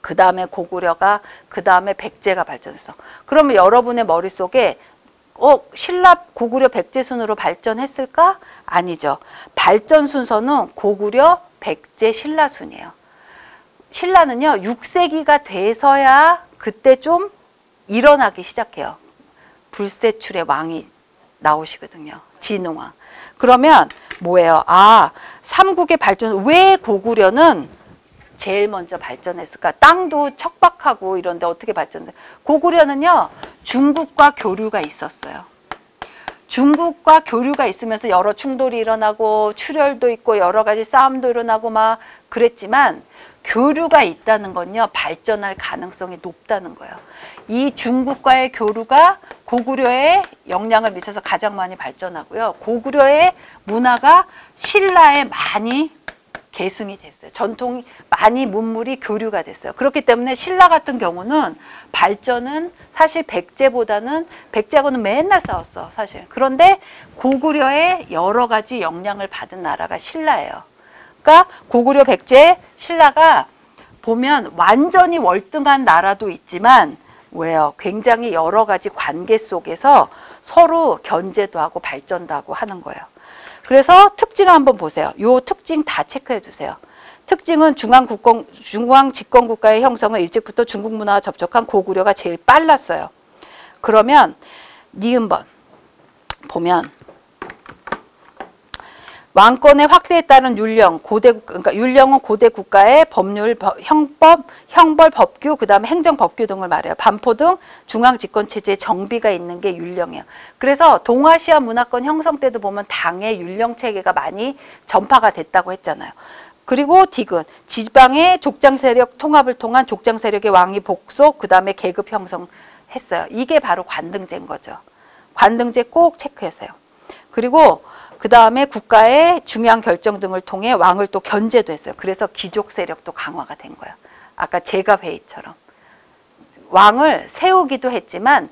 그 다음에 고구려가, 그 다음에 백제가 발전했어. 그러면 여러분의 머릿속에 신라, 고구려, 백제 순으로 발전했을까? 아니죠. 발전 순서는 고구려, 백제, 신라 순이에요. 신라는요, 6세기가 돼서야 그때 좀 일어나기 시작해요. 불세출의 왕이 나오시거든요. 진흥왕. 그러면 뭐예요? 삼국의 발전, 왜 고구려는 제일 먼저 발전했을까? 땅도 척박하고 이런데 어떻게 발전돼? 고구려는요, 중국과 교류가 있었어요. 중국과 교류가 있으면서 여러 충돌이 일어나고 출혈도 있고 여러 가지 싸움도 일어나고 막 그랬지만 교류가 있다는 건요, 발전할 가능성이 높다는 거예요. 이 중국과의 교류가 고구려에 영향을 미쳐서 가장 많이 발전하고요. 고구려의 문화가 신라에 많이 계승이 됐어요. 전통이 많이 문물이 교류가 됐어요. 그렇기 때문에 신라 같은 경우는 발전은 사실 백제하고는 맨날 싸웠어, 사실. 그런데 고구려의 여러 가지 영향을 받은 나라가 신라예요. 그러니까 고구려, 백제, 신라가 보면 완전히 월등한 나라도 있지만 왜요? 굉장히 여러 가지 관계 속에서 서로 견제도 하고 발전도 하고 하는 거예요. 그래서 특징 한번 보세요. 요 특징 다 체크해 주세요. 특징은 중앙 집권 국가의 형성은 일찍부터 중국 문화와 접촉한 고구려가 제일 빨랐어요. 그러면 니은번 보면 왕권의 확대에 따른 율령, 그러니까 율령은 고대 국가의 법률, 형벌, 법규, 그 다음에 행정법규 등을 말해요. 반포 등 중앙집권체제의 정비가 있는 게 율령이에요. 그래서 동아시아 문화권 형성 때도 보면 당의 율령체계가 많이 전파가 됐다고 했잖아요. 그리고 디귿, 지방의 족장 세력 통합을 통한 족장 세력의 왕위 복속, 그 다음에 계급 형성했어요. 이게 바로 관등제인 거죠. 관등제 꼭 체크하세요. 그리고 그 다음에 국가의 중요한 결정 등을 통해 왕을 또 견제도 했어요. 그래서 귀족 세력도 강화가 된 거예요. 아까 제갑회의처럼. 왕을 세우기도 했지만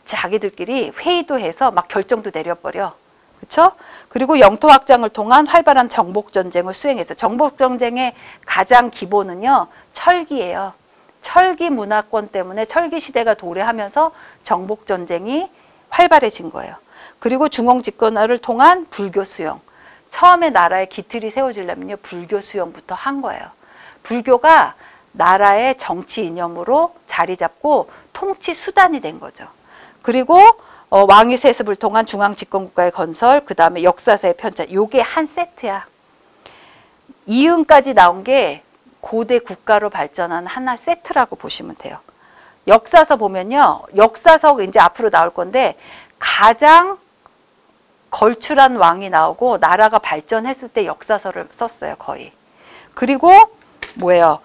자기들끼리 회의도 해서 막 결정도 내려버려. 그렇죠? 그리고 영토 확장을 통한 활발한 정복전쟁을 수행했어요. 정복전쟁의 가장 기본은요, 철기예요. 철기 문화권 때문에 철기 시대가 도래하면서 정복전쟁이 활발해진 거예요. 그리고 중앙집권화를 통한 불교 수용. 처음에 나라의 기틀이 세워지려면요, 불교 수용부터 한 거예요. 불교가 나라의 정치 이념으로 자리 잡고 통치 수단이 된 거죠. 그리고 왕위 세습을 통한 중앙집권국가의 건설, 그 다음에 역사사의 편찬, 요게 한 세트야. 이응까지 나온 게 고대 국가로 발전한 하나 세트라고 보시면 돼요. 역사서 보면요, 역사서 이제 앞으로 나올 건데 가장 걸출한 왕이 나오고 나라가 발전했을 때 역사서를 썼어요, 거의. 그리고 뭐예요?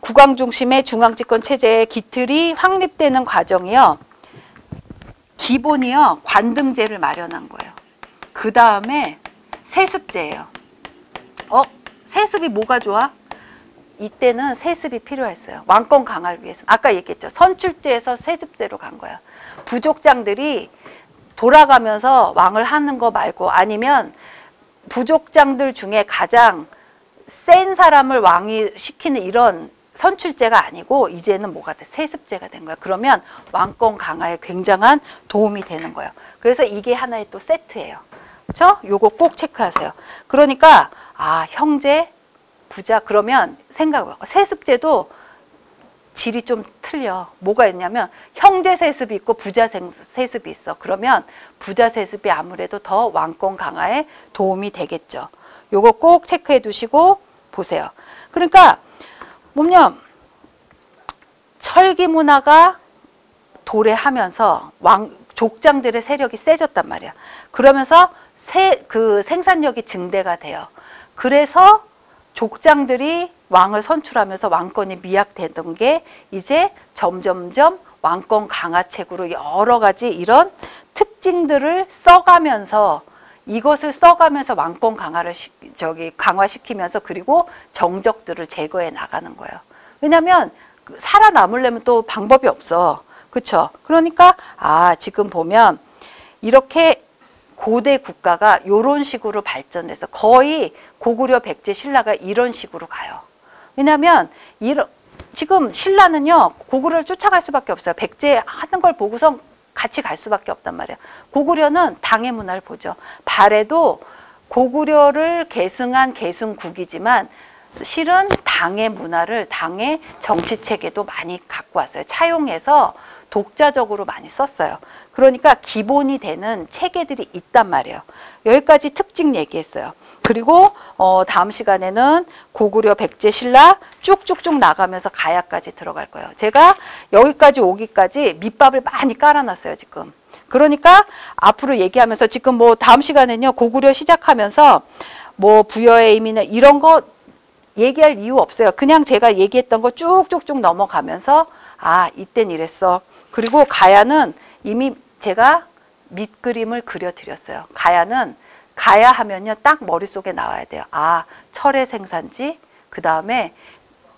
국왕 중심의 중앙집권 체제의 기틀이 확립되는 과정이요. 기본이요, 관등제를 마련한 거예요. 그 다음에 세습제예요. 세습이 뭐가 좋아? 이때는 세습이 필요했어요. 왕권 강화를 위해서. 아까 얘기했죠. 선출제에서 세습제로 간 거야. 부족장들이 돌아가면서 왕을 하는 거 말고 아니면 부족장들 중에 가장 센 사람을 왕이 시키는 이런 선출제가 아니고 이제는 뭐가 돼? 세습제가 된 거야. 그러면 왕권 강화에 굉장한 도움이 되는 거예요. 그래서 이게 하나의 또 세트예요. 그렇죠? 요거 꼭 체크하세요. 그러니까 형제, 부자 그러면 세습제도 질이 좀 틀려. 뭐가 있냐면 형제 세습이 있고 부자 세습이 있어. 그러면 부자 세습이 아무래도 더 왕권 강화에 도움이 되겠죠. 요거 꼭 체크해 두시고 보세요. 그러니까 뭐냐, 철기 문화가 도래하면서 족장들의 세력이 세졌단 말이야. 그러면서 그 생산력이 증대가 돼요. 그래서 족장들이 왕을 선출하면서 왕권이 미약되던 게 이제 점점점 왕권 강화책으로 여러 가지 이런 특징들을 써가면서 이것을 써가면서 왕권 강화를 강화시키면서 그리고 정적들을 제거해 나가는 거예요. 왜냐하면 살아남으려면 또 방법이 없어. 그렇죠? 그러니까 지금 보면 이렇게 고대 국가가 이런 식으로 발전해서 거의 고구려, 백제, 신라가 이런 식으로 가요. 왜냐하면 지금 신라는요 고구려를 쫓아갈 수밖에 없어요. 백제 하는 걸 보고서 같이 갈 수밖에 없단 말이에요. 고구려는 당의 문화를 보죠. 발해도 고구려를 계승한 계승국이지만 실은 당의 문화를, 당의 정치체계도 많이 갖고 왔어요. 차용해서 독자적으로 많이 썼어요. 그러니까 기본이 되는 체계들이 있단 말이에요. 여기까지 특징 얘기했어요. 그리고 다음 시간에는 고구려, 백제, 신라 쭉쭉쭉 나가면서 가야까지 들어갈 거예요. 제가 여기까지 오기까지 밑밥을 많이 깔아놨어요, 지금. 그러니까 앞으로 얘기하면서 지금 뭐 다음 시간에는요, 고구려 시작하면서 뭐 부여의 의미나 이런 거 얘기할 이유 없어요. 그냥 제가 얘기했던 거 쭉쭉쭉 넘어가면서 이땐 이랬어. 그리고 가야는 이미 제가 밑그림을 그려드렸어요. 가야 하면요 딱 머릿속에 나와야 돼요. 철의 생산지, 그 다음에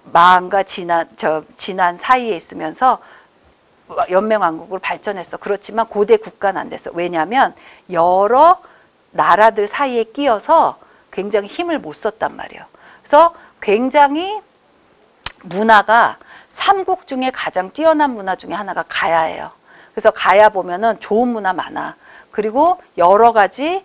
마한과 진안 사이에 있으면서 연맹왕국으로 발전했어. 그렇지만 고대 국가는 안 됐어. 왜냐하면 여러 나라들 사이에 끼어서 굉장히 힘을 못 썼단 말이에요. 그래서 굉장히 문화가 삼국 중에 가장 뛰어난 문화 중에 하나가 가야예요. 그래서 가야 보면은 좋은 문화 많아. 그리고 여러 가지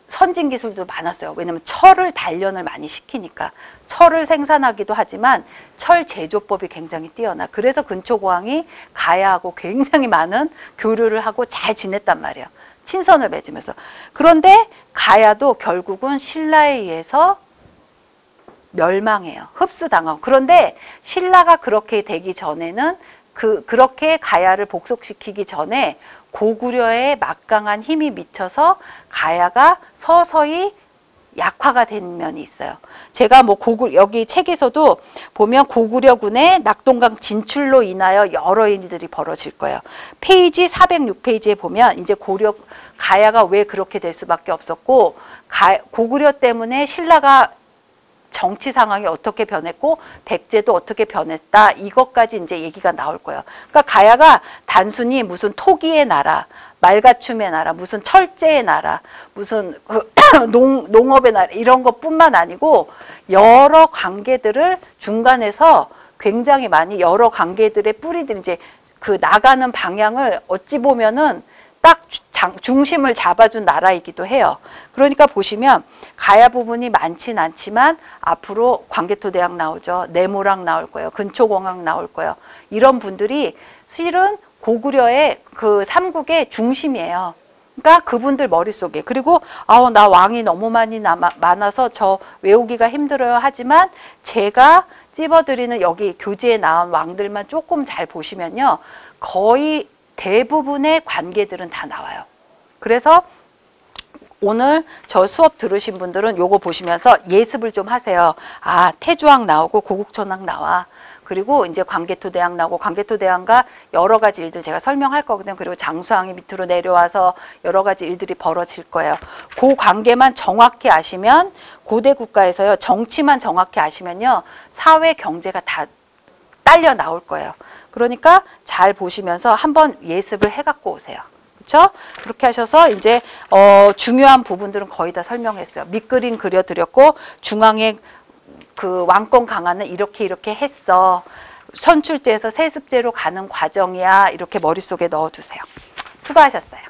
선진 기술도 많았어요. 왜냐하면 철을 단련을 많이 시키니까. 철을 생산하기도 하지만 철 제조법이 굉장히 뛰어나. 그래서 근초고왕이 가야하고 굉장히 많은 교류를 하고 잘 지냈단 말이에요. 친선을 맺으면서. 그런데 가야도 결국은 신라에 의해서 멸망해요. 흡수당하고. 그런데 신라가 그렇게 되기 전에는 그렇게 가야를 복속시키기 전에 고구려의 막강한 힘이 미쳐서 가야가 서서히 약화가 된 면이 있어요. 제가 뭐 여기 책에서도 보면 고구려군의 낙동강 진출로 인하여 여러 일들이 벌어질 거예요. 페이지 406페이지에 보면 이제 가야가 왜 그렇게 될 수밖에 없었고 고구려 때문에 신라가 정치 상황이 어떻게 변했고 백제도 어떻게 변했다, 이것까지 이제 얘기가 나올 거예요. 그러니까 가야가 단순히 무슨 토기의 나라, 말가춤의 나라, 무슨 철제의 나라, 무슨 농업의 나라 이런 것뿐만 아니고 여러 관계들을 중간에서 굉장히 많이 여러 관계들의 뿌리들 이제 그 나가는 방향을 어찌 보면은 딱 중심을 잡아준 나라이기도 해요. 그러니까 보시면 가야 부분이 많진 않지만 앞으로 광개토대왕 나오죠. 내모랑 나올 거예요. 근초공왕 나올 거예요. 이런 분들이 실은 고구려의 그 삼국의 중심이에요. 그러니까 그분들 머릿속에. 그리고 나 왕이 너무 많아서 저 외우기가 힘들어요 하지만 제가 찝어드리는 여기 교재에 나온 왕들만 조금 잘 보시면요. 거의 대부분의 관계들은 다 나와요. 그래서 오늘 저 수업 들으신 분들은 요거 보시면서 예습을 좀 하세요. 태조왕 나오고 고국천왕 나와. 그리고 이제 광개토대왕 나오고 광개토대왕과 여러 가지 일들 제가 설명할 거거든요. 그리고 장수왕이 밑으로 내려와서 여러 가지 일들이 벌어질 거예요. 그 관계만 정확히 아시면 고대 국가에서요. 정치만 정확히 아시면요. 사회 경제가 다 딸려 나올 거예요. 그러니까 잘 보시면서 한번 예습을 해갖고 오세요. 그렇죠? 그렇게 하셔서 이제 중요한 부분들은 거의 다 설명했어요. 밑그림 그려드렸고 중앙에 그 왕권 강화는 이렇게 했어. 선출제에서 세습제로 가는 과정이야. 이렇게 머릿속에 넣어두세요. 수고하셨어요.